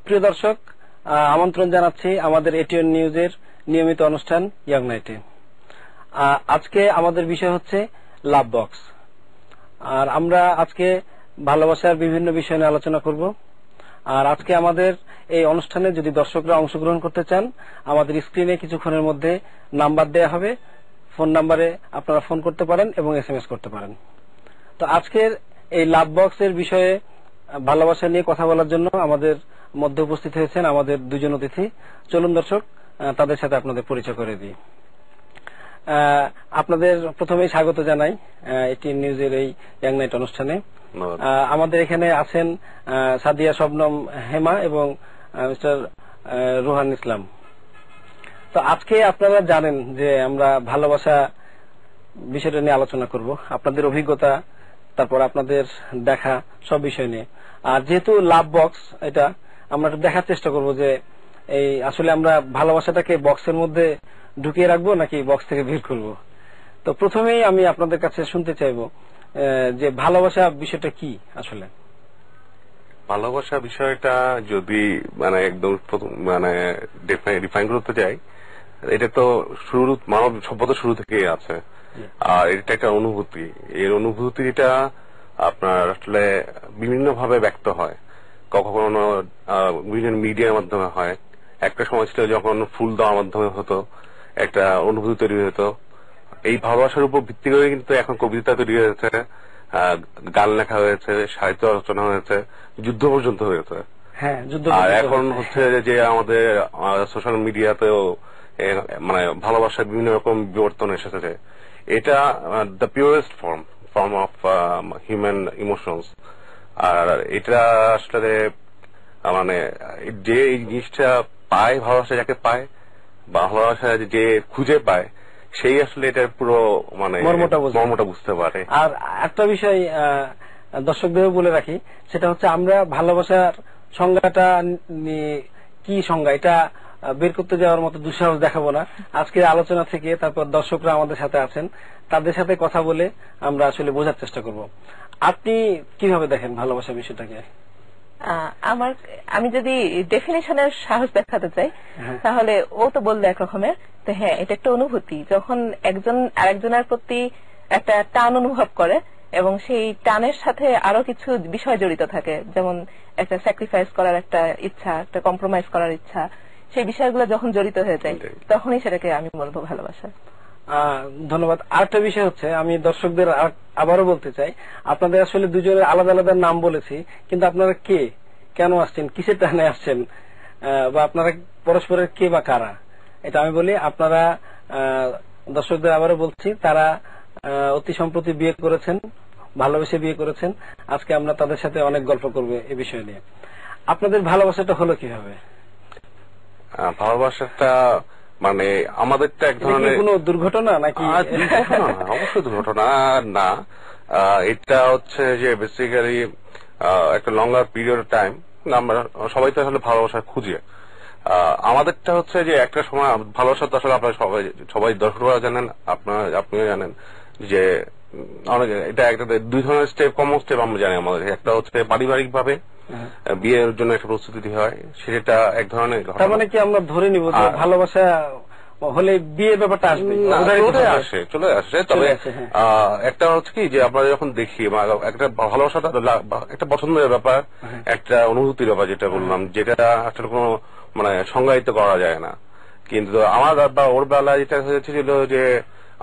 প্রিয় দর্শক, আমন্ত্রণ জানাচ্ছি আমাদের এটিএন নিউজের নিয়মিত অনুষ্ঠান ইয়াং নাইটে। আজকে আমাদের বিষয় হচ্ছে লাভ বক্স, আর আমরা আজকে ভালোবাসার বিভিন্ন বিষয় নিয়ে আলোচনা করব। আর আজকে আমাদের এই অনুষ্ঠানে যদি দর্শকরা অংশগ্রহণ করতে চান, আমাদের স্ক্রিনে কিছুক্ষণের মধ্যে নাম্বার দেয়া হবে, ফোন নাম্বারে আপনারা ফোন করতে পারেন এবং এসএমএস করতে পারেন। তো আজকের এই লাভ বক্সের বিষয়ে ভালোবাসা নিয়ে কথা বলার জন্য আমাদের মধ্যে উপস্থিত হয়েছেন আমাদের দুজন অতিথি। চলুন দর্শক, তাদের সাথে আপনাদের পরিচয় করে দিই। আপনাদের প্রথমেই স্বাগত জানাই এটিএন নিউজের এই ইয়াং নাইট অনুষ্ঠানে। আমাদের এখানে আছেন সাদিয়া শবনম হেমা এবং মিস্টার রোহান ইসলাম। তো আজকে আপনারা জানেন যে আমরা ভালোবাসা বিষয়টা নিয়ে আলোচনা করব, আপনাদের অভিজ্ঞতা, তারপর আপনাদের দেখা সব বিষয় নিয়ে। আর যেহেতু লাভ বক্স, এটা আমরা দেখার চেষ্টা করব যে এই আসলে আমরা ভালোবাসাটাকে বক্সের মধ্যে ঢুকিয়ে রাখবো নাকি বক্স থেকে বের করব। তো প্রথমেই আমি আপনাদের কাছে শুনতে চাইবো যে ভালোবাসা বিষয়টা কি আসলে। ভালোবাসা বিষয়টা যদি একদম ডিফাইন করতে যাই, এটা তো মানব সভ্যতা শুরু থেকেই আছে। আর এটা একটা অনুভূতি। এর অনুভূতিটা আপনার আসলে বিভিন্ন ভাবে ব্যক্ত হয়। কখনো বিভিন্ন মিডিয়ার মাধ্যমে হয়। একটা সময় ছিল যখন ফুল দেওয়ার মাধ্যমে হতো, একটা অনুভূতি তৈরি হতো। এই ভালোবাসার উপর ভিত্তি করে কিন্তু এখন কবিতা তৈরি হয়েছে, গান লেখা হয়েছে, সাহিত্য রচনা হয়েছে, যুদ্ধ পর্যন্ত হয়েছে। আর এখন হচ্ছে যে আমাদের সোশ্যাল মিডিয়াতেও ভালোবাসার বিভিন্ন রকম বিবর্তন এসেছে। এটা the purest form of human emotions. আর এটা আসলে যে এই জিনিসটা পায়, ভালোবাসা যাকে পায়, ভালোবাসা যে খুঁজে পায়, সেই আসলে এটার পুরো মর্মটা বুঝতে পারে। আর একটা বিষয় দর্শকদের বলে রাখি, সেটা হচ্ছে আমরা ভালোবাসার সংজ্ঞাটা কি সংজ্ঞা, এটা বের করতে যাওয়ার মতো দুঃসাহস দেখাবো না। আজকের আলোচনা থেকে তারপর দর্শকরা আমাদের সাথে আছেন, তাদের সাথে কথা বলে আমরা আসলে বোঝার চেষ্টা করব। আপনি কিভাবে দেখেন ভালোবাসা বিষয়টাকে? আমি যদি ডেফিনেশনের সাহস দেখাতে চাই, তাহলে ও তো বললো একরকমের, তো হ্যাঁ, এটা একটা অনুভূতি। যখন একজন আরেকজনের প্রতি একটা টান অনুভব করে এবং সেই টানের সাথে আরো কিছু বিষয় জড়িত থাকে, যেমন একটা স্যাক্রিফাইস করার একটা ইচ্ছা, একটা কম্প্রোমাইজ করার ইচ্ছা, সেই বিষয়গুলো যখন জড়িত হয়ে যায়, তখনই সেটাকে আমি বলবো ভালোবাসা। ধন্যবাদ। আরেকটা বিষয় হচ্ছে, আমি দর্শকদের আবারও বলতে চাই, আপনাদের আসলে দুজনের আলাদা আলাদা নাম বলেছি, কিন্তু আপনারা কে, কেন আসছেন, কিসের টানে আসছেন, বা আপনারা পরস্পরের কে বা কারা, এটা আমি বলি। আপনারা দর্শকদের আবারও বলছি, তারা অতি সম্প্রতি বিয়ে করেছেন, ভালোবেসে বিয়ে করেছেন। আজকে আমরা তাদের সাথে অনেক গল্প করবো এই বিষয় নিয়ে। আপনাদের ভালোবাসাটা হলো কিভাবে? ভালোবাসাটা আমাদেরটা এক ধরনের কোন দুর্ঘটনা নাকি? অবশ্যই দুর্ঘটনা না। এটা হচ্ছে যে বেসিক্যালি একটা লঙ্গার পিরিয়ড অফ টাইম। আমরা সবাই তো আসলে ভালোবাসা খুঁজে। আমাদেরটা হচ্ছে যে একটা সময় ভালোবাসা তো আসলে আপনারা সবাই দর্শকরা জানেন, আপনিও জানেন যে এটা একটা দুই ধরনের স্টেপ, কমন স্টেপ আমরা জানি আমাদের। একটা হচ্ছে পারিবারিক ভাবে বিয়ের জন্য একটা প্রস্তুতি হয়, সেটা এক ধরনের। তার মানে কি আমরা ধরে নিব যে ভালোবাসা হলে বিয়ের ব্যাপারটা আসবে? চলে আসে। তবে একটা হচ্ছে কি যে আমরা যখন দেখি একটা ভালোবাসাটা একটা পছন্দের ব্যাপার, একটা অনুভূতির ব্যাপার, যেটা বললাম, যেটা আসলে কোনো সংজ্ঞায়িত করা যায় না। কিন্তু আমার বা ওর বেলা যেটা হয়েছিল যে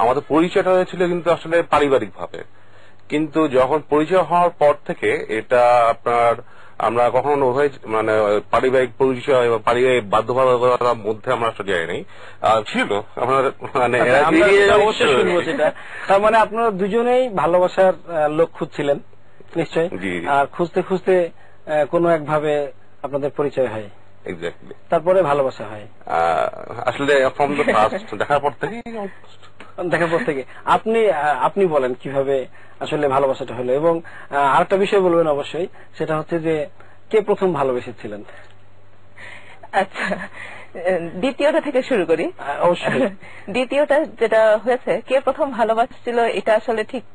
আমাদের পরিচয়টা হয়েছিল কিন্তু আসলে পারিবারিক ভাবে। কিন্তু যখন পরিচয় হওয়ার পর থেকে এটা আপনার আমরা কখনো পারিবারিক পরিচয় বা পারিবারিক বাধ্যবাধকতার মধ্যে আমরা আসলে যাইনি, ছিল আপনার অবশ্যই শুনবো সেটা। তার মানে আপনারা দুজনেই ভালোবাসার লোক খুঁজছিলেন নিশ্চয়ই, আর খুঁজতে খুঁজতে কোনো একভাবে আপনাদের পরিচয় হয়, তারপরে ভালোবাসা হয় আসলে ফ্রম দ্য ফার্স্ট, দেখার পর থেকে। আপনি বলেন কিভাবে আসলে ভালোবাসাটা হলো, এবং আরেকটা বিষয় বলবেন অবশ্যই, সেটা হচ্ছে যে কে প্রথম ভালোবেসেছিলেন? আচ্ছা, দ্বিতীয়টা থেকে শুরু করি। অবশ্যই। দ্বিতীয়টা যেটা হয়েছে, কে প্রথম ভালোবাসছিল এটা আসলে ঠিক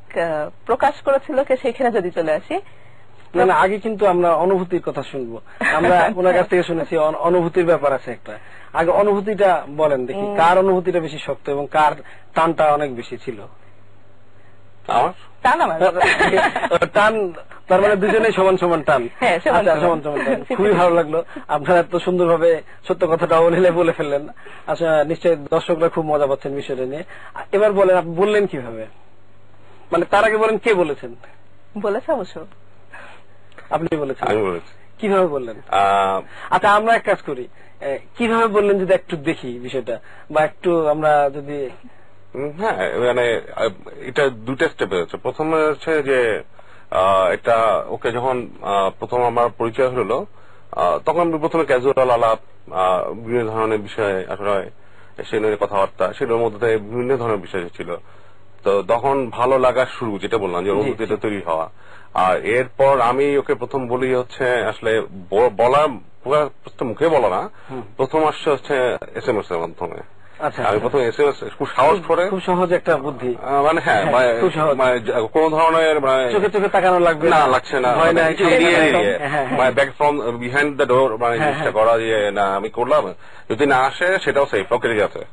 প্রকাশ করেছিল কে, সেখানে যদি চলে আসি, না না, আগে কিন্তু আমরা অনুভূতির কথা শুনবো। আমরা ওনার কাছ থেকে শুনেছি অনুভূতির ব্যাপার আছে একটা। আগে অনুভূতিটা বলেন দেখি, কার অনুভূতিটা বেশি শক্ত এবং কার টানটা অনেক বেশি ছিল? আমার টান, তার মানে দুজনেই সমান সমান টান। সমান সমান টান। খুবই ভালো লাগলো, আপনারা এত সুন্দরভাবে সত্য কথাটা বলে ফেললেন। আচ্ছা, নিশ্চয়ই দর্শকরা খুব মজা পাচ্ছেন বিষয়টা নিয়ে। এবার বলেন, আপনি বললেন কিভাবে? মানে তার আগে বলেন, কে বলেছেন? বলেছে অবশ্য আপনি বলেছেন? আমি বলেছি। কিভাবে বললেন? আচ্ছা, আমরা এক কাজ করি, কিভাবে বললেন যদি একটু দেখি বিষয়টা, বা একটু আমরা যদি। হ্যাঁ, মানে এটা দুটা স্টেপে হচ্ছে। প্রথমে হচ্ছে যে এটা ওকে যখন প্রথম আমার পরিচয় হলো, তখন আমি প্রথমে ক্যাজুয়াল আলাপ, বিভিন্ন ধরনের বিষয়ে আসলে সে নিয়ে কথাবার্তা, সেটার মধ্যে বিভিন্ন ধরনের বিষয় ছিল। তো তখন ভালো লাগা শুরু, যেটা বললাম যে অনুভূতিটা তৈরি হওয়া। আর এরপর আমি ওকে প্রথম বলি হচ্ছে আসলে বলা মুখে বলা না, প্রথম আসছে হচ্ছে SMS এর মাধ্যমে। আমি প্রথম SMS খুব সাহস করে, খুব সহজ একটা বুদ্ধি, মানে হ্যাঁ, কোন ধরনের চোখে চোখে তাকানো লাগবে না, লাগছে না, back from behind the door, মানে চেষ্টা করা যে না আমি করলাম, যদি না আসে সেটাও সেফ, ওকে ঠিক আছে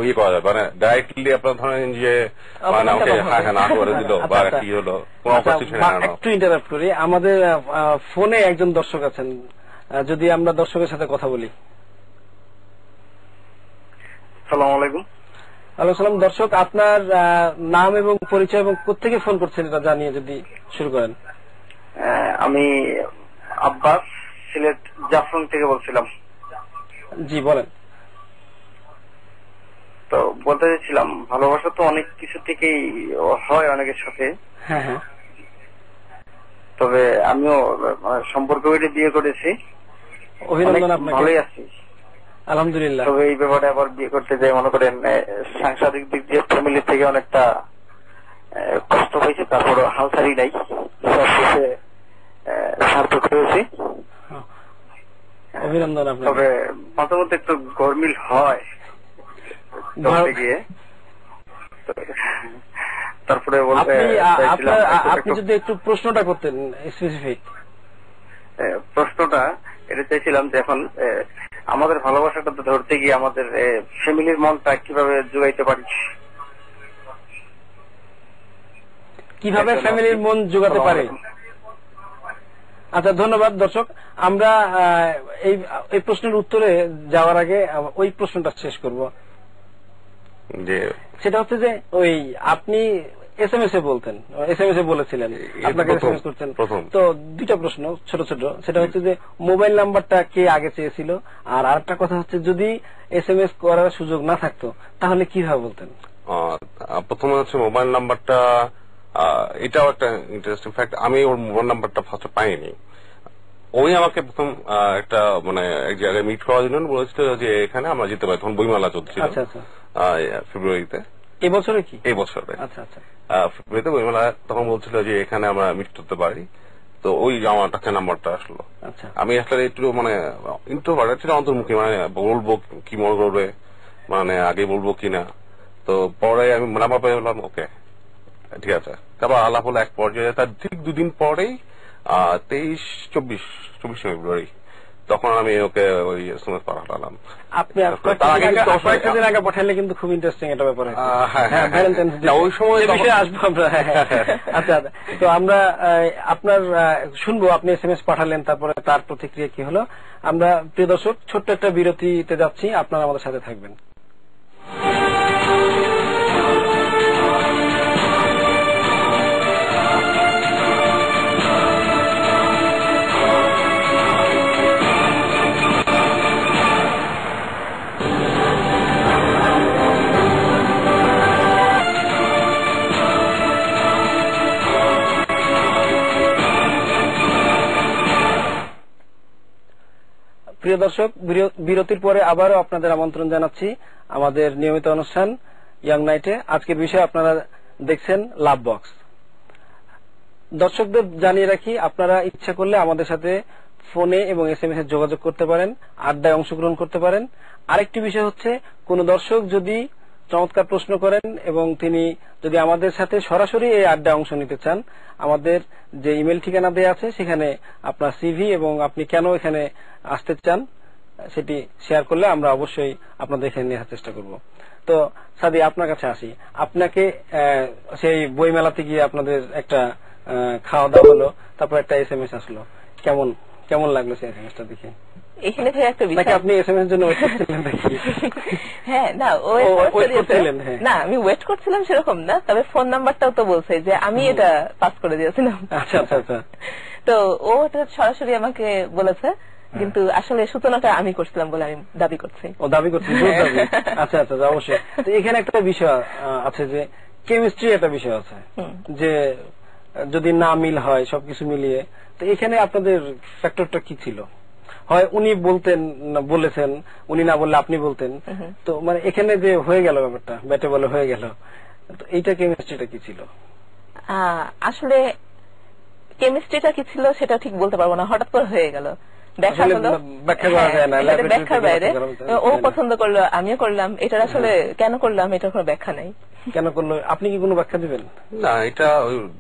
ইয়ে করা যাবে, মানে ডাইরেক্টলি আপনার ধরেন যে মানে ওকে হ্যাঁ না করে দিল বা কি হলো। একটু ইন্টারাপ্ট করি, আমাদের ফোনে একজন দর্শক আছেন, যদি আমরা দর্শকের সাথে কথা বলি। আসসালামু আলাইকুম। ওয়ালাইকুম সালাম। দর্শক, আপনার নাম এবং পরিচয় এবং কোত্থেকে ফোন করছেন এটা জানিয়ে যদি শুরু করেন। আমি আব্বাস, সিলেট জাফলং থেকে বলছিলাম। জি বলেন। তো বলতে চাইছিলাম, ভালোবাসা তো অনেক কিছু থেকেই হয় অনেকের সাথে। হ্যাঁ হ্যাঁ। তবে আমিও সম্পর্ক করে বিয়ে করেছি। অভিনন্দন আপনাকে। ভালোই আছি আলহামদুলিল্লাহ। তবে এই ব্যাপারে আবার বিয়ে করতে যাই, মনে করেন সাংসারিক দিক দিয়ে ফ্যামিলি থেকে অনেকটা কষ্ট হয়েছে, তারপরে হালসারি নাই, সব কিছু সার্থক হয়েছে। অভিনন্দন আপনাকে। তবে মাঝে মধ্যে একটু গরমিল হয় গিয়ে। তারপরে আপনি যদি একটু প্রশ্নটা করতেন স্পেসিফিক। প্রশ্নটা এটা চাইছিলাম যে এখন আমাদের ভালোবাসাটা ধরতে গিয়ে আমাদের ফ্যামিলির মনটা কিভাবে জোগাইতে পারি, কিভাবে ফ্যামিলির মন জোগাতে পারে। আচ্ছা, ধন্যবাদ দর্শক। আমরা এই প্রশ্নের উত্তরে যাওয়ার আগে ওই প্রশ্নটা শেষ করব। সেটা হচ্ছে যে ওই আপনি SMS এ বলতেন, SMS এ বলেছিলেন, আপনাকে SMS করতেন। তো দুইটা প্রশ্ন ছোট ছোট, সেটা হচ্ছে যে মোবাইল নাম্বারটা কে আগে চেয়েছিল, আর আরেকটা কথা হচ্ছে যদি SMS করার সুযোগ না থাকতো তাহলে কিভাবে বলতেন? প্রথমে হচ্ছে মোবাইল নাম্বারটা, এটাও একটা ইন্টারেস্টিং ফ্যাক্ট, আমি ওর মোবাইল নাম্বারটা ফার্স্টে পাইনি। ওই আমাকে প্রথম একটা মানে এক জায়গায় মিট করার জন্য বলেছিল যে এখানে আমরা যেতে পারি, তখন বইমেলা চলছিল ফেব্রুয়ারিতে। এবছরে কি? এই বছরে। আচ্ছা আচ্ছা। ফেব্রুয়ারিতে বইমেলা, তখন বলছিল যে এখানে আমরা মিট করতে পারি। তো ওই আমার কাছে নাম্বারটা আসলো। আচ্ছা। আমি আসলে একটু মানে ইন্ট্রোভার্ট, অন্তর্মুখী, মানে বলবো কি মনে করবে, মানে আগে বলবো কিনা। তো পরে আমি নাম্বার পেয়ে বললাম ওকে ঠিক আছে। তারপর আলাপ হলো এক পর্যায়ে, তার ঠিক দুদিন পরেই 24 ফেব্রুয়ারি, তখন আমি ওকে ওই SMS পাঠালাম। আপনি কয়েকদিন আগে পাঠালে কিন্তু খুব ইন্টারেস্টিং একটা ব্যাপার। ওই সময় আসবো আমরা। আচ্ছা, তো আমরা আপনার শুনবো, আপনি SMS পাঠালেন, তারপরে তার প্রতিক্রিয়া কি হলো। আমরা প্রিয় দর্শক ছোট্ট একটা বিরতিতে যাচ্ছি, আপনারা আমাদের সাথে থাকবেন। প্রিয় দর্শক, বিরতির পরে আবারও আপনাদের আমন্ত্রণ জানাচ্ছি আমাদের নিয়মিত অনুষ্ঠান ইয়াং নাইটে। আজকের বিষয় আপনারা দেখছেন লাভ বক্স। দর্শকদের জানিয়ে রাখি, আপনারা ইচ্ছা করলে আমাদের সাথে ফোনে এবং SMS এ যোগাযোগ করতে পারেন, আড্ডায় অংশগ্রহণ করতে পারেন। আরেকটি বিষয় হচ্ছে, কোন দর্শক যদি চমৎকার প্রশ্ন করেন এবং তিনি যদি আমাদের সাথে সরাসরি এই আড্ডায় অংশ নিতে চান, আমাদের যে ইমেল ঠিকানা দেওয়া আছে সেখানে আপনার সিভি এবং আপনি কেন এখানে আসতে চান সেটি শেয়ার করলে আমরা অবশ্যই আপনাদের এখানে নেওয়ার চেষ্টা করব। তো সাদি, আপনার কাছে আসি। আপনাকে সেই বইমেলাতে গিয়ে আপনাদের একটা খাওয়া দাওয়া হলো, তারপর একটা SMS আসলো, কেমন লাগলো সেই SMS টা দেখে? এখানে একটা বিষয়, আপনি SMS জন্য ওয়েট করছিলেন নাকি? হ্যাঁ, না না, আমি ওয়েট করছিলাম সেরকম না, তবে ফোন নাম্বারটাও তো বলছে যে আমি এটা পাস করে দিয়েছিলাম। আচ্ছা আচ্ছা আচ্ছা। তো ও সরাসরি আমাকে বলেছে, কিন্তু আসলে সূচনাটা আমি করছিলাম বলে আমি দাবি করছি। ও দাবি করছি? আচ্ছা আচ্ছা, অবশ্যই। তো এখানে একটা বিষয় আছে যে কেমিস্ট্রি একটা বিষয় আছে, যে যদি না মিল হয় সবকিছু মিলিয়ে, তো এখানে আপনাদের ফ্যাক্টরটা কি ছিল? হয় উনি বলেছেন, উনি না বললে আপনি বলতেন, তো মানে এখানে যে হয়ে গেল ব্যাপারটা, ব্যাটে বলে হয়ে গেল, তো এইটা কেমিস্ট্রিটা কি ছিল? আসলে কেমিস্ট্রিটা কি ছিল সেটা ঠিক বলতে পারবো না, হঠাৎ করে হয়ে গেল, দেখা হলো, ব্যাখ্যার বাইরে। ও পছন্দ করলো, আমিও করলাম, এটার আসলে কেন করলাম এটার কোনো ব্যাখ্যা নাই। কেন করলো আপনি কি কোনো ব্যাখ্যা দিবেন? না, এটা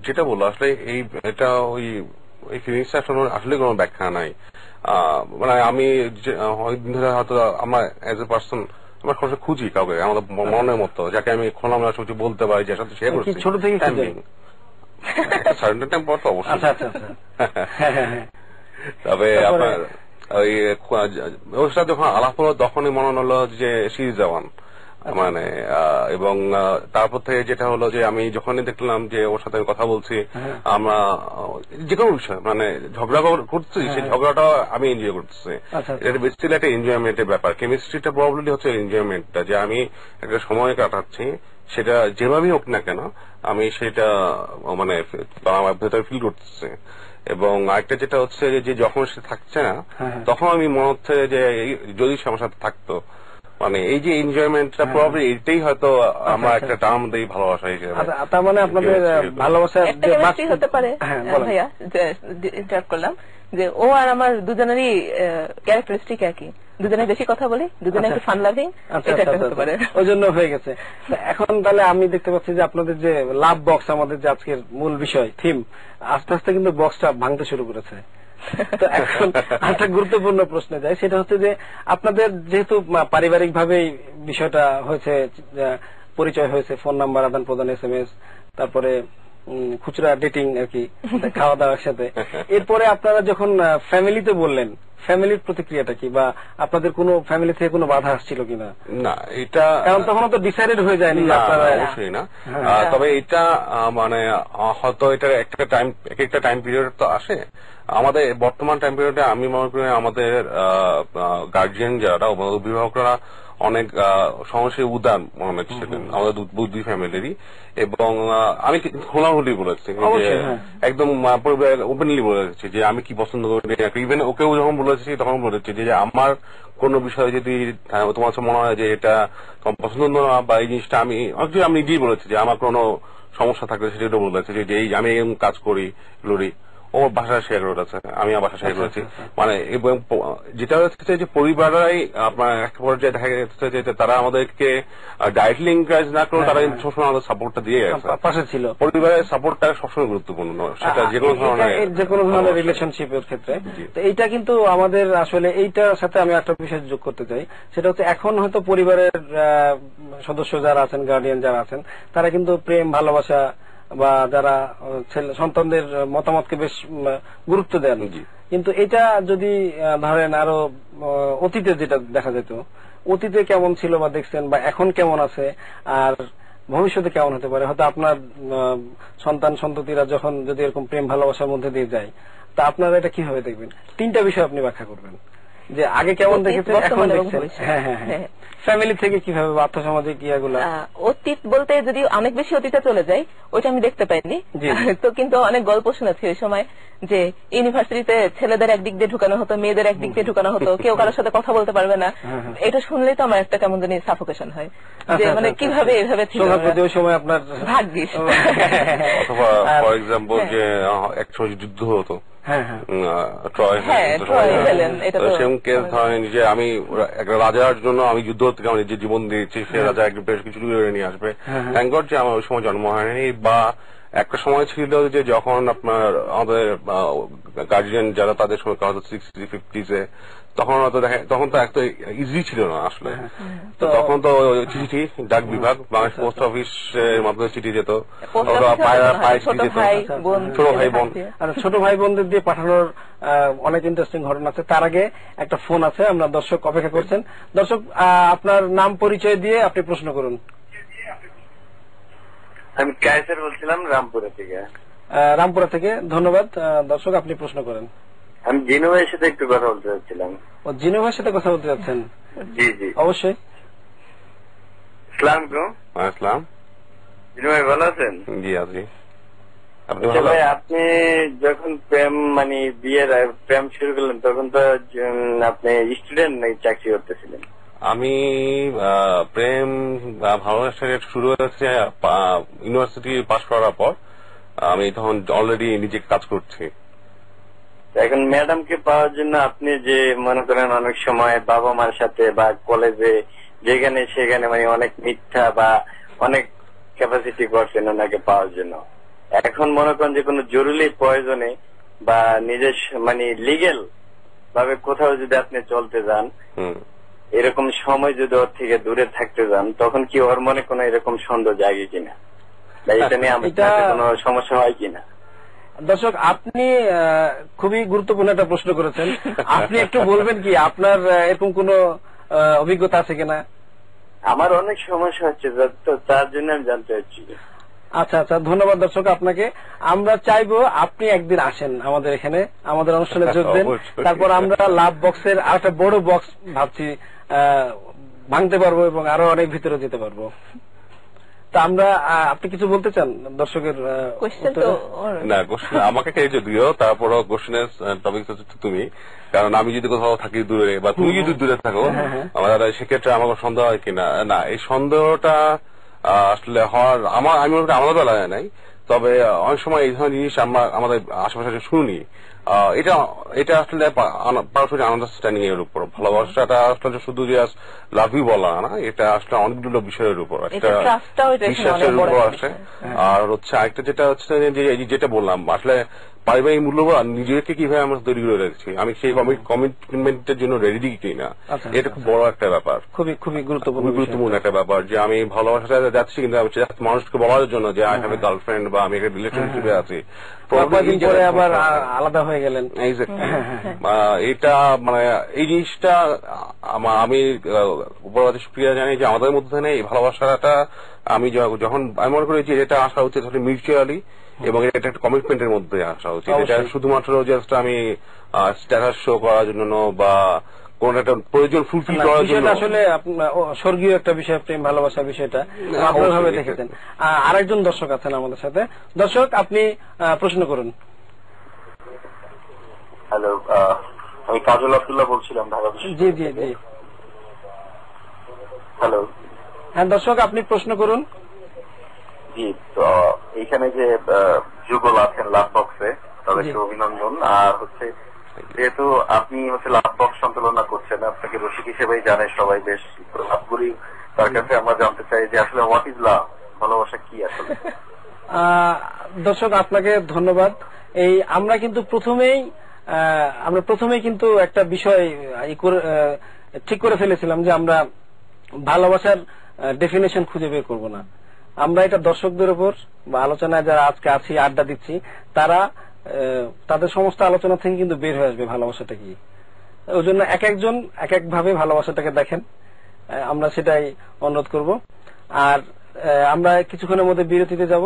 যেটা বললো আসলে এটা ওই ফিলিংসটা আসলে কোনো ব্যাখ্যা নাই। মানে আমি অনেকদিন ধরে হয়তো আমার এজ এ পার্সন আমার খুঁজি কাউকে আমাদের মনের মতো, যাকে আমি খোলামেলা সব কিছু বলতে পারি, যার সাথে শেয়ার করছি ছোট থেকে সার্টেন টাইম পর তো অবশ্যই। তবে আপনার ওর সাথে যখন আলাপ হলো তখনই মনে হলো যে শি ইজ দ্য ওয়ান, মানে এবং তারপর থেকে যেটা হলো যে আমি যখনই দেখলাম যে ওর সাথে কথা বলছি, আমরা যে কোনো বিষয় মানে ঝগড়া করছি, সেই ঝগড়াটা আমি এনজয় করতেছি। এটা বেসিক্যালি একটা এনজয়মেন্টের ব্যাপার। কেমিস্ট্রিটা প্রবলি হচ্ছে এনজয়মেন্টটা, যে আমি একটা সময় কাটাচ্ছি, সেটা যেভাবেই হোক না কেন আমি সেটা মানে আমার ভেতরে ফিল করতেছি। এবং আরেকটা যেটা হচ্ছে যে যখন সে থাকছে না তখন আমি মনে হচ্ছে যে যদি সে আমার সাথে থাকতো, মানে এই যে এনজয়মেন্টটা প্রবলি এটাই হয়তো আমরা একটা টার্ম দিই ভালোবাসা হিসেবে। তার মানে আপনাদের ভালোবাসা হতে পারে ভাইয়া, ইন্টারাপ্ট করলাম, যে ও আর আমার দুজনেরই ক্যারেক্টারিস্টিক একই, দুজনে বেশি কথা বলি, দুজনে একটু ফান লাভিং, এটা হতে পারে, ওই জন্য হয়ে গেছে। এখন তাহলে আমি দেখতে পাচ্ছি যে আপনাদের যে লাভ বক্স, আমাদের যে আজকের মূল বিষয় থিম, আস্তে আস্তে কিন্তু বক্সটা ভাঙতে শুরু করেছে। তো এখন একটা গুরুত্বপূর্ণ প্রশ্নে যায়, সেটা হচ্ছে যে আপনাদের যেহেতু পারিবারিক ভাবেই বিষয়টা হয়েছে, পরিচয় হয়েছে, ফোন নাম্বার আদান প্রদান, SMS, তারপরে খুচরা ডেটিং আর কি, খাওয়া দাওয়ার সাথে, এরপরে আপনারা যখন ফ্যামিলিতে বললেন, ফ্যামিলির প্রতিক্রিয়াটা কি, বা আপনাদের কোনো ফ্যামিলি থেকে কোনো বাধা আসছিল কিনা? না, এটা কারণ তখন তো ডিসাইডেড হয়ে যায়নি আপনারা। অবশ্যই না, তবে এটা মানে হয়তো এটা একটা টাইম পিরিয়ড তো আসে। আমাদের বর্তমান টাইম পিরিয়ডে আমি মনে করি আমাদের গার্জিয়ান যারা, অভিভাবকরা অনেক সমস্যায় উদার মনে ছিলেন আমাদের দুই ফ্যামিলিরই, এবং আমি খোলাখুলি বলেছি, একদম ওপেনলি বলেছি যে আমি কি পছন্দ করি। ইভেন ওকেও যখন বলেছি তখন বলেছি যে আমার কোনো বিষয় যদি তোমার মনে হয় যে এটা তোমার পছন্দ না, বা এই জিনিসটা আমি নিজেই বলেছি যে আমার কোনো সমস্যা থাকলে সেটা বলেছি যে আমি এরকম কাজ করি লড়ি, ও ভাষা শেয়ার করেছে, আমি আমার ভাষা শেয়ার করেছি। মানে এবং যেটা হচ্ছে যে পরিবাররাই আপনার একটা পর্যায়ে দেখা যাচ্ছে যে তারা আমাদেরকে ডাইরেক্টলি এনকারেজ না করে তারা সবসময় আমাদের সাপোর্টটা দিয়ে গেছে, পাশে ছিল। পরিবারের সাপোর্টটা সবসময় গুরুত্বপূর্ণ, সেটা যে কোনো ধরনের রিলেশনশিপের ক্ষেত্রে। তো এইটা কিন্তু আমাদের আসলে এইটার সাথে আমি একটা বিষয় যোগ করতে চাই, সেটা হচ্ছে এখন হয়তো পরিবারের সদস্য যারা আছেন, গার্ডিয়ান যারা আছেন, তারা কিন্তু প্রেম ভালোবাসা বা যারা সন্তানদের মতামতকে বেশ গুরুত্ব দেন, কিন্তু এটা যদি ধরেন আরো অতীতে যেটা দেখা যেত, অতীতে কেমন ছিল বা দেখছেন, বা এখন কেমন আছে, আর ভবিষ্যতে কেমন হতে পারে, হয়তো আপনার সন্তান সন্ততিরা যখন যদি এরকম প্রেম ভালোবাসার মধ্যে দিয়ে যায়, তা আপনারা এটা কিভাবে দেখবেন? তিনটা বিষয় আপনি ব্যাখ্যা করবেন, যে আগে কেমন দেখেছেন, এখন দেখছেন, হ্যাঁ, ফ্যামিলি থেকে কিভাবে, আর্থসামাজিক ইয়াগুলো। অতীত বলতে যদি অনেক বেশি অতীতে চলে যায়, ওইটা আমি দেখতে পাইনি, তো কিন্তু অনেক গল্প শুনেছি ওই সময়, যে ইউনিভার্সিটিতে ছেলেদের একদিক দিয়ে ঢুকানো হতো, মেয়েদের একদিক দিয়ে ঢুকানো হতো, কেউ কারোর সাথে কথা বলতে পারবে না। এটা শুনলেই তো আমার একটা কেমন জানি সাফোকেশন হয়, যে মানে কিভাবে এভাবে ছিল, ওই সময় আপনার ভাগ্যিস। অথবা ফর এক্সাম্পল যে এক সময় যুদ্ধ হতো, ট্রয় সেম কেস ধরেন যে আমি একটা রাজার জন্য আমি যুদ্ধ থেকে আমার যে জীবন দিয়েছি, সে রাজা একটু বেশ কিছু নিয়ে আসবে। থ্যাংক গড যে আমার ওই সময় জন্ম হয়নি। বা একটা সময় ছিল যে যখন আপনার আমাদের গার্জিয়ান যারা তাদের সময় হয়তো 60s 50s তখন হয়তো তখন তো একটা ইজি ছিল না আসলে। তো তখন তো চিঠি ডাক বিভাগ বাংলাদেশ পোস্ট অফিসের মাধ্যমে চিঠি যেত, ছোট ভাই বোন ছোট ভাই বোনদের দিয়ে পাঠানোর অনেক ইন্টারেস্টিং ঘটনা আছে। তার আগে একটা ফোন আছে, আমরা দর্শক অপেক্ষা করছেন। দর্শক আপনার নাম পরিচয় দিয়ে আপনি প্রশ্ন করুন। আমি কায়েসার বলছিলাম রামপুরা থেকে। রামপুরা থেকে, ধন্যবাদ। দর্শক আপনি প্রশ্ন করেন। আমি জিনু ভাইয়ের সাথে একটু কথা বলতে চাচ্ছিলাম। ও জিনু ভাইয়ের সাথে কথা বলতে যাচ্ছেন? জি জি অবশ্যই। আসসালাম। জিনু ভাই ভালো আছেন? জি আছি। ভাই আপনি যখন প্রেম মানে বিয়ের প্রেম শুরু করলেন তখন তো আপনি স্টুডেন্ট নাকি চাকরি করতেছিলেন? আমি প্রেম ভালোবাসা শুরু হয়েছে ইউনিভার্সিটি পাস করার পর। আমি তখন অলরেডি নিজে কাজ করছি। এখন ম্যাডামকে পাওয়ার জন্য আপনি যে মনে করেন অনেক সময় বাবা মার সাথে বা কলেজে যেখানে সেখানে মানে অনেক মিথ্যা বা অনেক ক্যাপাসিটি করছেন ওনাকে পাওয়ার জন্য, এখন মনে করেন যে কোনো জরুরি প্রয়োজনে বা নিজের মানে লিগেল ভাবে কোথাও যদি আপনি চলতে যান, এরকম সময় যদি ওর থেকে দূরে থাকতে যান, তখন কি ওর মনে কোনো এরকম সন্দেহ জাগে কিনা বা এটা নিয়ে আমাদের কোনো সমস্যা হয় কিনা? দর্শক আপনি খুবই গুরুত্বপূর্ণ একটা প্রশ্ন করেছেন। আপনি একটু বলবেন কি আপনার এরকম কোন অভিজ্ঞতা আছে কিনা? আমার অনেক সমস্যা হচ্ছে, তার জন্য আমি জানতে চাচ্ছি। আচ্ছা আচ্ছা, ধন্যবাদ দর্শক আপনাকে। আমরা চাইবো আপনি একদিন আসেন আমাদের এখানে, আমাদের অনুষ্ঠানে যোগ দেন। তারপর আমরা লাভ বক্সের আর একটা বড় বক্স ভাবছি ভাঙতে পারবো এবং আরো অনেক ভিতরে যেতে পারবো। তা আমরা, আপনি কিছু বলতে চান দর্শকের? না, কোশ্চেন আমাকে যদিও তারপরও কোশ্চেনের টপিক হচ্ছে তুমি, কারণ আমি যদি কোথাও থাকি দূরে বা তুমি যদি দূরে থাকো আমাদের সেক্ষেত্রে আমার সন্দেহ হয় কিনা। না, এই সন্দেহটা আসলে হওয়ার আমি আমাদের বেলায় নাই, তবে অনেক সময় এই ধরনের জিনিস আমরা আমাদের আশেপাশে শুনি। এটা আসলে পারস্পরিক আন্ডারস্ট্যান্ডিং এর উপর। ভালোবাসাটা আসলে শুধু যে লাভ ইউ বলা না, এটা আসলে অনেকগুলো বিষয়ের উপর, একটা বিশ্বাসের উপর আসে। আর হচ্ছে আরেকটা যেটা হচ্ছে যেটা বললাম আসলে পারিবারিক মূল্যবোধ নিজেকে কিভাবে আমরা তৈরি করে রেখেছি, আমি সেই কমিটমেন্টের জন্য রেডি কিনা, এটা খুব বড় একটা ব্যাপার, খুবই গুরুত্বপূর্ণ একটা ব্যাপার। যে আমি ভালোবাসাটা যাচ্ছি কিন্তু মানুষকে বলার জন্য যে আই হ্যাভ এ গার্লফ্রেন্ড বা আমি একটা রিলেশনশিপে আছি, পরে আবার আলাদা হয়ে গেলেন। এটা মানে এই জিনিসটা আমি উপরবাদী সুপ্রিয়া জানি যে আমাদের মধ্যে নেই। এই ভালোবাসাটা আমি যখন আমি মনে করি যে এটা আসা উচিত মিউচুয়ালি এবং এটা একটা কমিটমেন্টের মধ্যে আসা উচিত। এটা শুধুমাত্র জাস্ট আমি স্ট্যাটাস শো করার জন্য বা কোন একটা প্রয়োজন ফুলফিল করার জন্য। আসলে স্বর্গীয় একটা বিষয় প্রেম ভালোবাসার বিষয়টা আপনারভাবে দেখেছেন। আরেকজন দর্শক আছেন আমাদের সাথে। দর্শক আপনি প্রশ্ন করুন। হ্যালো, আমি কাজল আব্দুল্লাহ বলছিলাম ঢাকা। জি জি জি। হ্যালো, হ্যাঁ দর্শক আপনি প্রশ্ন করুন। জি, তো এইখানে যে যুগল আছেন লাভ বক্সে তাদেরকে অভিনন্দন। আর হচ্ছে যেহেতু আপনি হচ্ছে লাভ বক্স সঞ্চালনা করছেন, আপনাকে রসিক হিসেবেই জানে সবাই, বেশ লাভ করি। তার কাছে আমরা জানতে চাই যে আসলে হোয়াট ইজ লাভ, ভালোবাসা কি আসলে? দর্শক আপনাকে ধন্যবাদ। এই আমরা কিন্তু প্রথমেই কিন্তু একটা বিষয় ঠিক করে ফেলেছিলাম যে আমরা ভালোবাসার ডেফিনেশন খুঁজে বের করব না। আমরা এটা দর্শকদের উপর বা আলোচনায় যারা আজকে আছি আড্ডা দিচ্ছি তারা তাদের সমস্ত আলোচনা থেকে কিন্তু বের হয়ে আসবে ভালোবাসাটা কি। ওই জন্য এক একজন এক এক ভাবে ভালোবাসাটাকে দেখেন, আমরা সেটাই অনুরোধ করব। আর আমরা কিছুক্ষণের মধ্যে বিরতিতে যাব।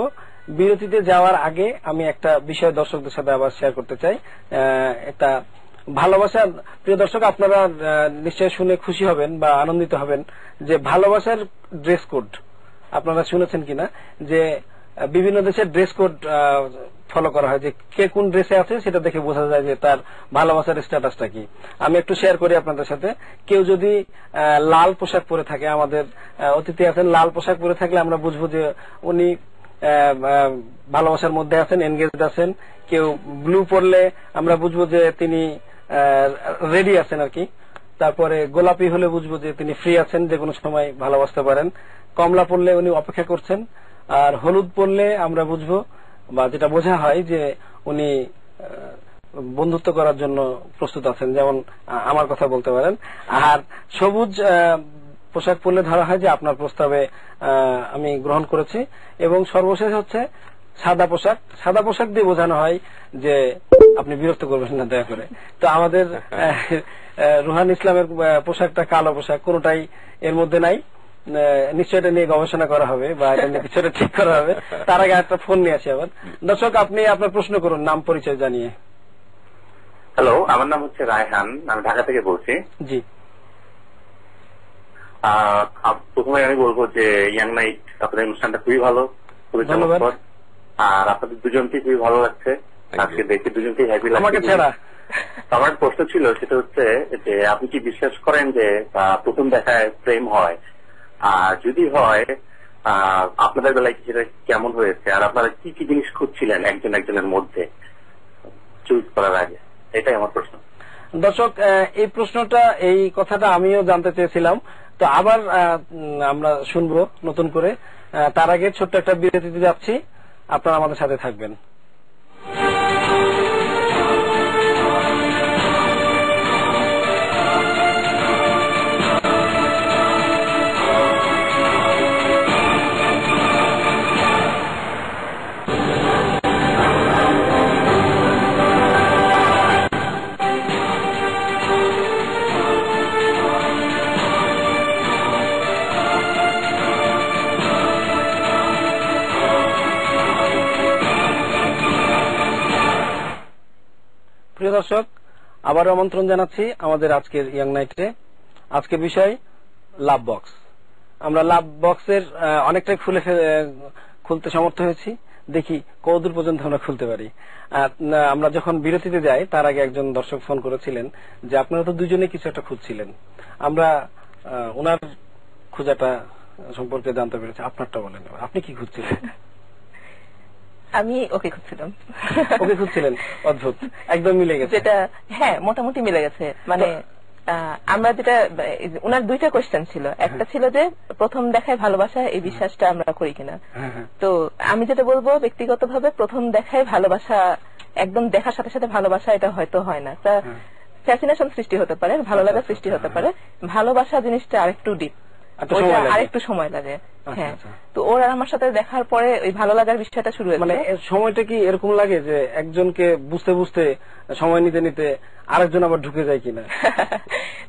বিরতিতে যাওয়ার আগে আমি একটা বিষয় দর্শকদের সাথে আবার শেয়ার করতে চাই। একটা ভালোবাসার, প্রিয় দর্শক আপনারা নিশ্চয়ই শুনে খুশি হবেন বা আনন্দিত হবেন যে ভালোবাসার ড্রেস কোড আপনারা শুনেছেন কিনা, যে বিভিন্ন দেশের ড্রেস কোড ফলো করা হয়, যে কে কোন ড্রেসে আছে সেটা দেখে বোঝা যায় যে তার ভালোবাসার স্ট্যাটাসটা কি। আমি একটু শেয়ার করি আপনাদের সাথে। কেউ যদি লাল পোশাক পরে থাকে, আমাদের অতিথি আছেন, লাল পোশাক পরে থাকলে আমরা বুঝবো যে উনি ভালোবাসার মধ্যে আছেন, এনগেজড আছেন। কেউ ব্লু পরলে আমরা বুঝবো যে তিনি রেডি আছেন আর কি। তারপরে গোলাপি হলে বুঝবো যে তিনি ফ্রি আছেন, যে কোনো সময় ভালোবাসতে পারেন। কমলা পরলে উনি অপেক্ষা করছেন। আর হলুদ পরলে আমরা বুঝবো বা যেটা বোঝা হয় যে উনি বন্ধুত্ব করার জন্য প্রস্তুত আছেন, যেমন আমার কথা বলতে পারেন। আর সবুজ পোশাক পরলে ধরা হয় যে আপনার প্রস্তাবে আমি গ্রহণ করেছি। এবং সর্বশেষ হচ্ছে সাদা পোশাক। সাদা পোশাক দিয়ে বোঝানো হয় যে আপনি বিরক্ত করবেন না দয়া করে। তো আমাদের রুহান ইসলামের পোশাকটা কালো পোশাক, কোনোটাই এর মধ্যে নাই। নিশ্চয় এটা নিয়ে গবেষণা করা হবে বা এটা নিয়ে কিছুটা ঠিক করা হবে। তার আগে একটা ফোন নিয়ে আসি আবার। দর্শক, আপনি আপনার প্রশ্ন করুন নাম পরিচয় জানিয়ে। হ্যালো, আমার নাম হচ্ছে রায়হান, আমি ঢাকা থেকে বলছি। জি, প্রথমে আমি বলবো যে ইয়াং নাইট আপনাদের অনুষ্ঠানটা খুবই ভালো, খুবই চমৎকার। আর আপনাদের দুজনকে খুবই ভালো লাগছে আজকে দেখে, দুজনকে হ্যাপি লাগছে। আমার প্রশ্ন ছিল সেটা হচ্ছে যে আপনি কি বিশ্বাস করেন যে প্রথম দেখায় প্রেম হয়? আর যদি হয় আপনাদের বেলায় সেটা কেমন হয়েছে? আর আপনারা কি কি জিনিস খুঁজছিলেন একজন একজনের মধ্যে চুজ করার আগে? এটাই আমার প্রশ্ন। দর্শক, এই প্রশ্নটা, এই কথাটা আমিও জানতে চেয়েছিলাম। তো আবার আমরা শুনবো নতুন করে। তার আগে ছোট্ট একটা বিরতিতে যাচ্ছি, আপনারা আমাদের সাথে থাকবেন। প্রিয় দর্শক, আবারও আমন্ত্রণ জানাচ্ছি আমাদের আজকের ইয়াং নাইটে। আজকের বিষয় লাভ বক্স। আমরা লাভ বক্সের অনেকটাই খুলতে সমর্থ হয়েছি। দেখি কতদূর পর্যন্ত আমরা খুলতে পারি। আমরা যখন বিরতিতে যাই তার আগে একজন দর্শক ফোন করেছিলেন যে আপনারা তো দুজনে কিছু একটা খুঁজছিলেন। আমরা ওনার খোঁজাটা সম্পর্কে জানতে পেরেছি। আপনারটা বলেন, আপনি কি খুঁজছিলেন? আমি ওকে খুঁজছিলাম। ওকে খুঁজছিলেন? অদ্ভুত, একদম মিলে গেছে। যেটা হ্যাঁ, মোটামুটি মিলে গেছে। মানে আমরা যেটা, ওনার দুইটা কোয়েশ্চেন ছিল। একটা ছিল যে প্রথম দেখায় ভালোবাসা, এই বিশ্বাসটা আমরা করি কিনা। তো আমি যেটা বলবো ব্যক্তিগতভাবে, প্রথম দেখায় ভালোবাসা, একদম দেখার সাথে সাথে ভালোবাসা, এটা হয়তো হয় না। তা ফ্যাসিনেশন সৃষ্টি হতে পারে, ভালো লাগা সৃষ্টি হতে পারে। ভালোবাসা জিনিসটা আরেকটু ডিপ, আরেকটু সময় লাগে। হ্যাঁ, তো ওর আর আমার সাথে দেখার পরে ওই ভালো লাগার বিষয়টা শুরু হয়েছে। মানে সময়টা কি এরকম লাগে যে একজনকে বুঝতে বুঝতে, সময় নিতে নিতে আরেকজন আবার ঢুকে যায় কিনা?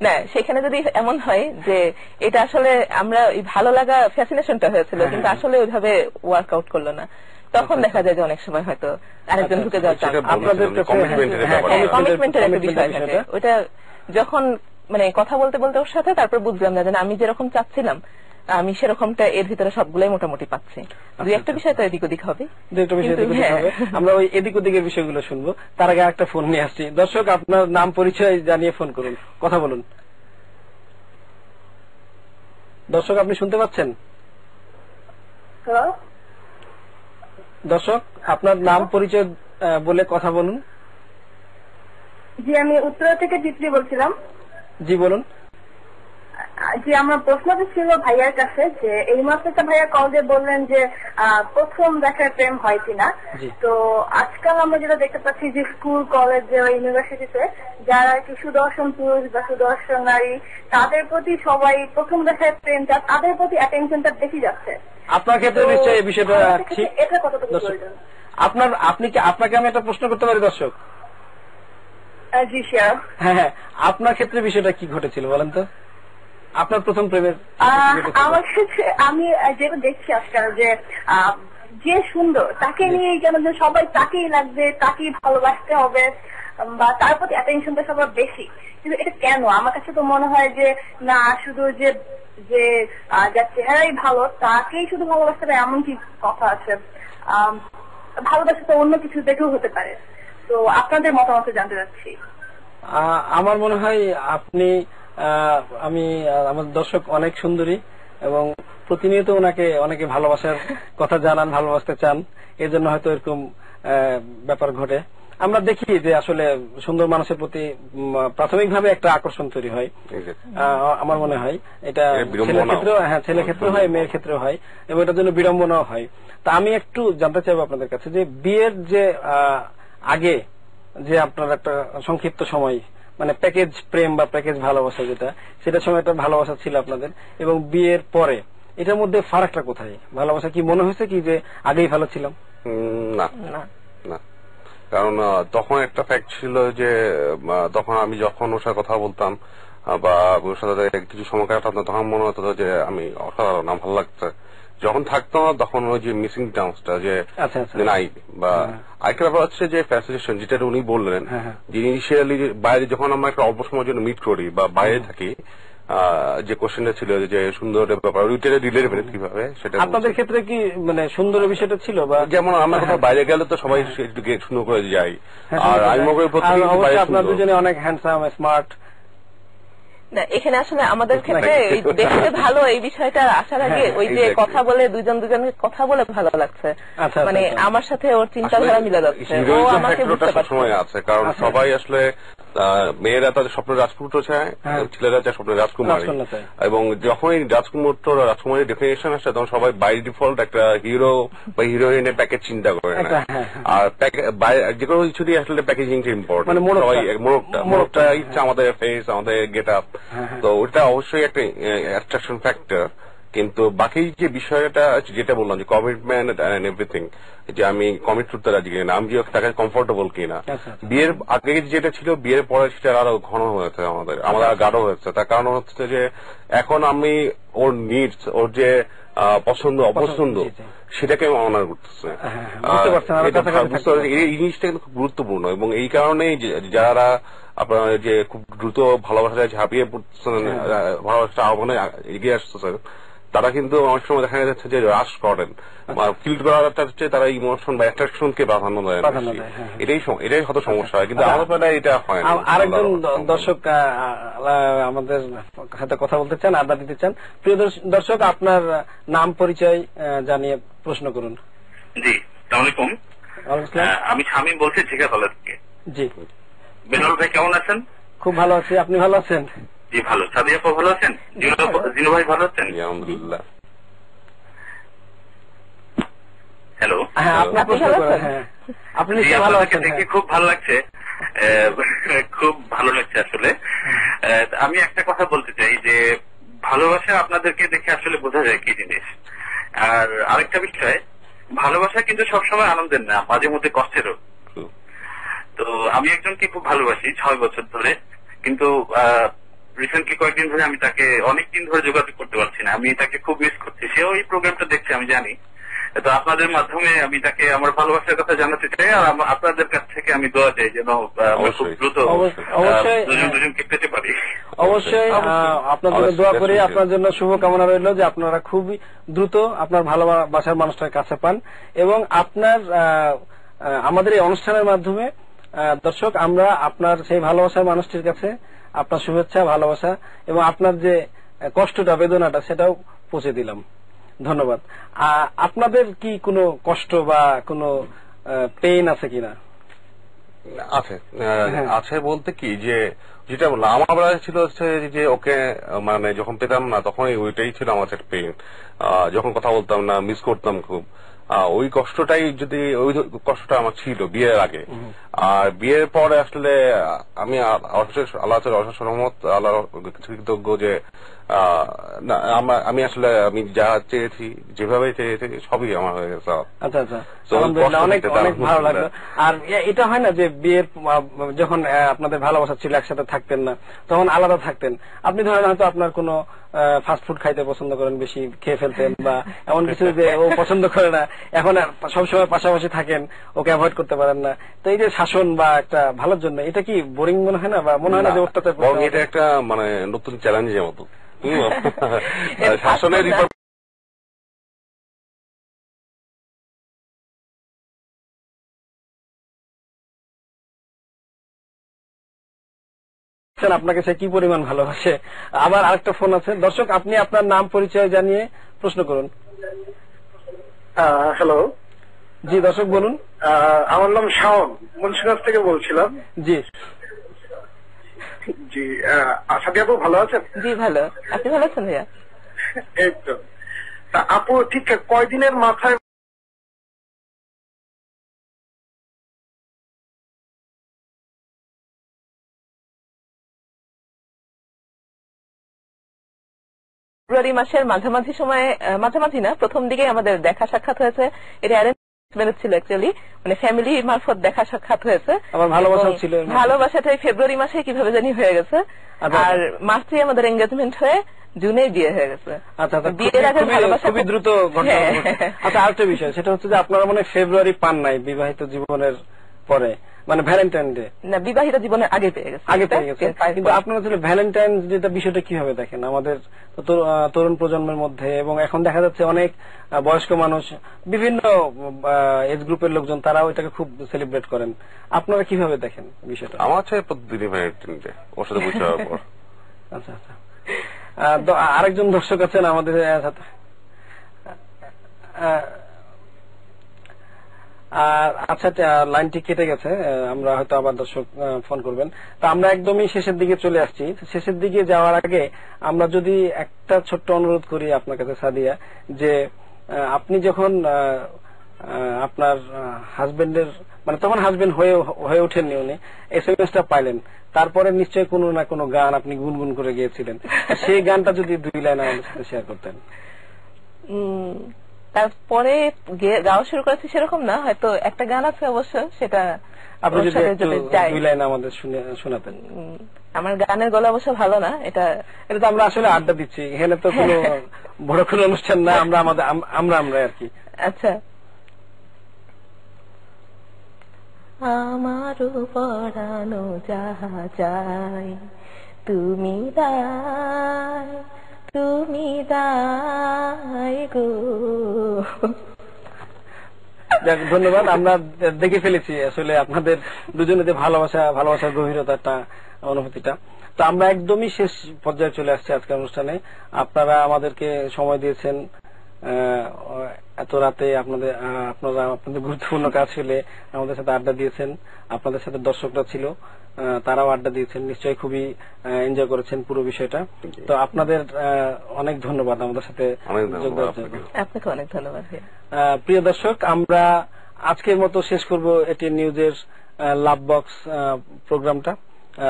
না, সেখানে যদি এমন হয় যে এটা আসলে আমরা ওই ভালো লাগা ফ্যাসিনেশনটা হয়েছিল, কিন্তু আসলে ওইভাবে ওয়ার্কআউট করলো না, তখন দেখা যায় যে অনেক সময় হয়তো আরেকজন ঢুকে যাওয়ার আপনাদের কমিটমেন্টের একটা বিষয় থাকে। ওইটা যখন মানে কথা বলতে বলতে ওর সাথে, তারপর বুঝলাম না যে আমি যেরকম চাচ্ছিলাম আমি সেরকমটা এর ভিতরে সবগুলোই মোটামুটি পাচ্ছি। দুই একটা বিষয় তো এদিক ওদিক হবে, আমরা ওই এদিক ওদিকের বিষয়গুলো শুনবো। তার আগে একটা ফোন নিয়ে আসছি। দর্শক, আপনার নাম পরিচয় জানিয়ে ফোন করুন, কথা বলুন। দর্শক, আপনি শুনতে পাচ্ছেন? দর্শক, আপনার নাম পরিচয় বলে কথা বলুন। জি, আমি উত্তরা থেকে চিত্রি বলছিলাম। জি, বলুন। জি, আমার প্রশ্নটা ছিল ভাইয়ার কাছে যে এই মাত্র ভাইয়া কল দিয়ে বললেন যে প্রথম দেখার প্রেম হয় কিনা। তো আজকাল আমরা যেটা দেখতে পাচ্ছি যে স্কুল, কলেজ, ইউনিভার্সিটিতে যারা কি সুদর্শন পুরুষ বা সুদর্শন নারী, তাদের প্রতি সবাই প্রথম দেখার প্রেম, তাদের প্রতি অ্যাটেনশনটা বেশি যাচ্ছে। আপনার ক্ষেত্রে নিশ্চয়ই এই বিষয়টা ঠিক। এটা কতটুকু প্রয়োজন? আপনাকে আমি একটা প্রশ্ন করতে পারি দর্শক? জি শিওর। হ্যাঁ, আপনার ক্ষেত্রে বিষয়টা কি ঘটেছিল বলেন তো? আপনার প্রথম প্রেমের? আমার ক্ষেত্রে আমি যেটা দেখছি আজকাল যে সুন্দর তাকে নিয়ে যেন সবাই তাকেই লাগবে, তাকেই ভালোবাসতে হবে, বা তার প্রতি অ্যাটেনশনটা সবার বেশি। কিন্তু এটা কেন? আমার কাছে তো মনে হয় যে না, শুধু যে যার চেহারাই ভালো তাকেই শুধু ভালোবাসতে হবে এমন কি কথা আছে? ভালোবাসা তো অন্য কিছু দেখেও হতে পারে। তো আপনাদের মতামত জানতে চাচ্ছি। আমার মনে হয় আমাদের দর্শক অনেক সুন্দরী এবং প্রতিনিয়ত ওনাকে অনেকে ভালোবাসার কথা জানান, ভালোবাসতে চান, এর জন্য হয়তো এরকম ব্যাপার ঘটে। আমরা দেখি যে আসলে সুন্দর মানুষের প্রতি প্রাথমিকভাবে একটা আকর্ষণ তৈরি হয়, আমার মনে হয় এটা ছেলের ক্ষেত্রেও, হ্যাঁ ছেলের ক্ষেত্রেও হয়, মেয়ের ক্ষেত্রেও হয়, এবং এটার জন্য বিড়ম্বনাও হয়। তা আমি একটু জানতে চাইবো আপনাদের কাছে যে বিয়ের যে আগে যে আপনার একটা সংক্ষিপ্ত সময়, মানে প্যাকেজ প্রেম বা প্যাকেজ ভালোবাসা যেটা, সেটার সময় একটা ভালোবাসা ছিল আপনাদের, এবং বিয়ের পরে এটার মধ্যে ফারাকটা কোথায়? ভালোবাসা কি মনে হয়েছে কি যে আগেই ভালো ছিলাম? না না, কারণ তখন একটা ফ্যাক্ট ছিল যে তখন আমি যখন ওর সাথে কথা বলতাম বা ওর সাথে কিছু সময় কাটাতাম, তখন মনে হতো যে আমি অসাধারণ, ভালো লাগছে। যখন থাকতাম না তখন ওই যে মিসিং টার্মসটা যে নাই, বা আরেকটা ব্যাপার হচ্ছে যে ফ্যাসিনেশন, যেটা উনি বললেন যে ইনিশিয়ালি বাইরে যখন আমরা একটা অল্প সময়ের জন্য মিট করি বা বাইরে থাকি, যে কোশ্চেনটা ছিল যে সুন্দরের ব্যাপার, ওইটা রিলেটেড কিভাবে, সেটা আপনাদের ক্ষেত্রে কি মানে সুন্দরের বিষয়টা ছিল? বা যেমন আমরা কোথাও বাইরে গেলে তো সবাই একটু সুন্দর করে যাই, আর আমি মনে করি আপনার দুজনে অনেক হ্যান্ডসাম, স্মার্ট। না, এখানে আসলে আমাদের ক্ষেত্রে দেখতে ভালো এই বিষয়টা আসার আগে ওই যে কথা বলে দুজনের কথা বলে ভালো লাগছে, মানে আমার সাথে ওর চিন্তাধারা মিলে যাচ্ছে, ও আমাকে বুঝতে পারছে। সময় আছে, কারণ সবাই আসলে মেয়েরা তাদের স্বপ্ন রাজপুত্র চায়, ছেলেরা চায় স্বপ্ন রাজকুমারী, এবং যখন এই রাজকুমার রাজকুমারীর ডেফিনেশন আসে তখন সবাই বাই ডিফল্ট একটা হিরো বা হিরোইনের প্যাকেজ চিন্তা করে না, আর যে কোনো কিছুরই আসলে প্যাকেজিংটা ইম্পর্টেন্ট, সবাই মোড়কটা ইচ্ছা, আমাদের ফেস, আমাদের গেট আপ, তো ওটা অবশ্যই একটা অ্যাট্রাকশন ফ্যাক্টর। কিন্তু বাকি যে বিষয়টা যেটা বললাম যে কমিটমেন্ট এন্ড এভরিথিং, যে আমি কমিট করতে রাজি কিনা, আমি তাকে কমফোর্টেবল কিনা, বিয়ের আগে যেটা ছিল বিয়ের পরে সেটা আরো ঘন হয়েছে, আমাদের গাঢ় হয়েছে। তার কারণ হচ্ছে যে এখন আমি ওর নিডস, ওর যে পছন্দ অপছন্দ, সেটাকে অনার করতেছে, এই জিনিসটা কিন্তু খুব গুরুত্বপূর্ণ। এবং এই কারণেই যারা আপনার যে খুব দ্রুত ভালোবাসায় ঝাঁপিয়ে পড়তেছেন, ভালোবাসা আহ্বানে এগিয়ে আসতেছেন, তারা কিন্তু অনেক সময় দেখা যাচ্ছে যে রাশ করেন, ফিল করাটা হচ্ছে তারা ইমোশন বা অ্যাট্রাকশনকে প্রাধান্য দেয়, এটাই হয়তো সমস্যা হয়। কিন্তু আমাদের বেলায় এটা হয় না। আরেকজন দর্শক আমাদের সাথে কথা বলতে চান, আড্ডা দিতে চান। প্রিয় দর্শক, আপনার নাম পরিচয় জানিয়ে প্রশ্ন করুন। জি, আসসালামু আলাইকুম, আমি শামীম বলছি ঝিকাতলা থেকে। জি, বেলাল ভাই কেমন আছেন? খুব ভালো আছি, আপনি ভালো আছেন? জি ভালো। সাদিয়া আপা ভালো আছেন? জিনু ভাই ভালো আছেন? আলহামদুলিল্লাহ। হ্যালো, আপনি ভালো আছেন? দেখে খুব ভালো লাগছে, খুব ভালো লাগছে আসলে। আমি একটা কথা বলতে চাই যে ভালোবাসা আপনাদেরকে দেখে আসলে বোঝা যায় কি জিনিস। আর আরেকটা বিষয়, ভালোবাসা কিন্তু সবসময় আনন্দের না, মাঝে মধ্যে কষ্টেরও। তো আমি একজনকে খুব ভালোবাসি 6 বছর ধরে, কিন্তু রিসেন্টলি কয়েকদিন ধরে আমি তাকে অনেকদিন ধরে যোগাযোগ করতে পারছি না, আমি তাকে খুব মিস করছি। সেও এই প্রোগ্রামটা দেখছে আমি জানি, তো আপনাদের মাধ্যমে আমি তাকে আমার ভালোবাসার কথা জানাতে চাই, আর আপনাদের কাছ থেকে আমি দোয়া চাই যেন খুব দ্রুত দুজনকে পেতে পারি। অবশ্যই আপনার জন্য দোয়া করি, আপনার জন্য শুভকামনা রইল যে আপনারা খুবই দ্রুত আপনার ভালোবাসার মানুষটার কাছে পান। এবং আপনার আমাদের এই অনুষ্ঠানের মাধ্যমে দর্শক, আমরা আপনার সেই ভালোবাসার মানুষটির কাছে আপনার শুভেচ্ছা, ভালোবাসা এবং আপনার যে কষ্টটা, বেদনাটা, সেটাও পৌঁছে দিলাম। ধন্যবাদ। আপনাদের কি কোনো কষ্ট বা কোনো পেইন আছে কিনা? আছে বলতে কি, যে যেটা বললাম, আমার বেলা ছিল হচ্ছে যে ওকে মানে যখন পেতাম না তখন ওইটাই ছিল আমার একটা পেইন। যখন কথা বলতাম না, মিস করতাম খুব, ওই কষ্টটাই, যদি ওই কষ্টটা আমার ছিল বিয়ের আগে। আর বিয়ের পরে আসলে আমি আল্লাহ রহমত, আল্লাহ কৃতজ্ঞ যে আমি আসলে আমি যা চেয়েছি, যেভাবে চেয়েছি, সবই আমার হয়ে গেছে। আচ্ছা আচ্ছা, অনেক অনেক ভালো লাগলো। আর এটা হয় না যে বিয়ের যখন আপনাদের ভালোবাসা ছিল, একসাথে থাকতেন না, তখন আলাদা থাকতেন। আপনি ধরেন হয়তো আপনার কোনো ফাস্ট ফুড খাইতে পছন্দ করেন, বেশি খেয়ে ফেলতেন, বা এমন কিছু যে ও পছন্দ করে না, এখন সবসময় পাশাপাশি থাকেন, ওকে অ্যাভয়েড করতে পারেন না। তো এই যে শাসন বা একটা ভালোর জন্য, এটা কি বোরিং মনে হয় না, বা মনে হয় না যে অত্যাচার? এটা একটা মানে নতুন চ্যালেঞ্জের মতো শাসনের আপনাকে সে কি পরিমাণ ভালোবাসে। আবার আরেকটা ফোন আছে। দর্শক, আপনি আপনার নাম পরিচয় জানিয়ে প্রশ্ন করুন। হ্যালো। জি দর্শক বলুন। আমার নাম শাওন, মুন্সিগঞ্জ থেকে বলছিলাম। জি জি, সাদিয়া আপু ভালো আছেন? জি ভালো, আপনি ভালো আছেন ভাইয়া? এই তো। আপু ঠিক কয়দিনের মাথায় ফেব্রুয়ারি মাসের মাঝামাঝি সময়ে, মাঝামাঝি না, প্রথম দিকে আমাদের দেখা সাক্ষাৎ হয়েছে। এটা অ্যারেঞ্জ ম্যারেজ ছিল অ্যাকচুয়ালি, মানে ফ্যামিলি মারফত দেখা সাক্ষাৎ হয়েছে। ভালোবাসাটাই ফেব্রুয়ারি মাসে কিভাবে জানি হয়ে গেছে, আর মার্চে আমাদের এঙ্গেজমেন্ট হয়ে জুনে বিয়ে হয়ে গেছে। বিয়ের আগে ভালোবাসা খুবই দ্রুত ঘটনা। আচ্ছা, আরেকটা বিষয়, সেটা হচ্ছে যে আপনারা মানে ফেব্রুয়ারি পান নাই বিবাহিত জীবনের পরে, মানে ভ্যালেন্টাইন ডে না, বিবাহিত জীবনের আগে পেয়ে গেছে। আগে পেয়ে গেছে, কিন্তু আপনারা আসলে ভ্যালেন্টাইন যেটা বিষয়টা কিভাবে দেখেন আমাদের তরুণ প্রজন্মের মধ্যে? এবং এখন দেখা যাচ্ছে অনেক বয়স্ক মানুষ, বিভিন্ন এজ গ্রুপের লোকজন, তারাও এটাকে খুব সেলিব্রেট করেন। আপনারা কিভাবে দেখেন বিষয়টা? আমার চাই প্রতিদিনই ভ্যালেন্টাইন ডে, ওর সাথে বসে যাওয়ার পর। আচ্ছা আচ্ছা, আরেকজন দর্শক আছেন আমাদের সাথে। আচ্ছা, লাইনটি কেটে গেছে, আমরা হয়তো আবার দর্শক ফোন করবেন। তা আমরা একদমই শেষের দিকে চলে আসছি। শেষের দিকে যাওয়ার আগে আমরা যদি একটা ছোট্ট অনুরোধ করি আপনার কাছে সাদিয়া, যে আপনি যখন আপনার হাজবেন্ডের, মানে তখন হাজবেন্ড হয়ে ওঠেননি, উনি এসএমএসটা পাইলেন, তারপরে নিশ্চয়ই কোনো না কোনো গান আপনি গুনগুন করে গিয়েছিলেন। সেই গানটা যদি 2 লাইন আমাদের সাথে শেয়ার করতেন। তারপরে গাওয়া শুরু করেছি সেরকম না, হয়তো একটা গান আছে অবশ্য, সেটা আপনি যদি 2 লাইন আমাদের শোনাতেন। আমার গানের গলা অবশ্য ভালো না, এটা তো আমরা আসলে আড্ডা দিচ্ছি, এখানে তো কোনো বড় কোনো অনুষ্ঠান না, আমরা আর কি। আচ্ছা। আমারও পড়ানো যাহা চাই, তুমি দায়, তুমি দায় গো। ধন্যবাদ। আমরা দেখে ফেলেছি আসলে আপনাদের দুজনে যে ভালোবাসার গভীরতাটা, অনুভূতিটা। তো আমরা একদমই শেষ পর্যায়ে চলে আসছি আজকের অনুষ্ঠানে। আপনারা আমাদেরকে সময় দিয়েছেন এত রাতে, আপনারা আপনাদের গুরুত্বপূর্ণ কাজ ফেলে আমাদের সাথে আড্ডা দিয়েছেন। আপনাদের সাথে দর্শকরা ছিল, তারাও আড্ডা দিয়েছেন, নিশ্চয়ই খুবই এনজয় করেছেন পুরো বিষয়টা। তো আপনাদের অনেক ধন্যবাদ আমাদের সাথে যোগদানের জন্য। আপনাকে অনেক ধন্যবাদ। প্রিয় দর্শক, আমরা আজকের মতো শেষ করব এটি নিউজের লাভ বক্স প্রোগ্রামটা।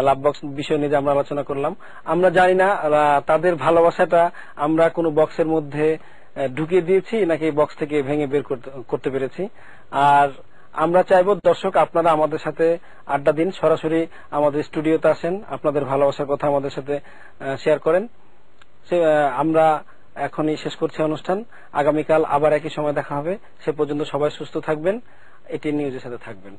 লাভ বক্স বিষয় নিয়ে আমরা আলোচনা করলাম। আমরা জানি না তাদের ভালোবাসাটা আমরা কোনো বক্সের মধ্যে ঢুকিয়ে দিয়েছি নাকি বক্স থেকে ভেঙে বের করতে পেরেছি। আর আমরা চাইবো দর্শক আপনারা আমাদের সাথে আড্ডা দিন, সরাসরি আমাদের স্টুডিওতে আসেন, আপনাদের ভালোবাসার কথা আমাদের সাথে শেয়ার করেন। আমরা এখনই শেষ করছি অনুষ্ঠান। আগামীকাল আবার একই সময় দেখা হবে। সে পর্যন্ত সবাই সুস্থ থাকবেন, এটি নিউজের সাথে থাকবেন।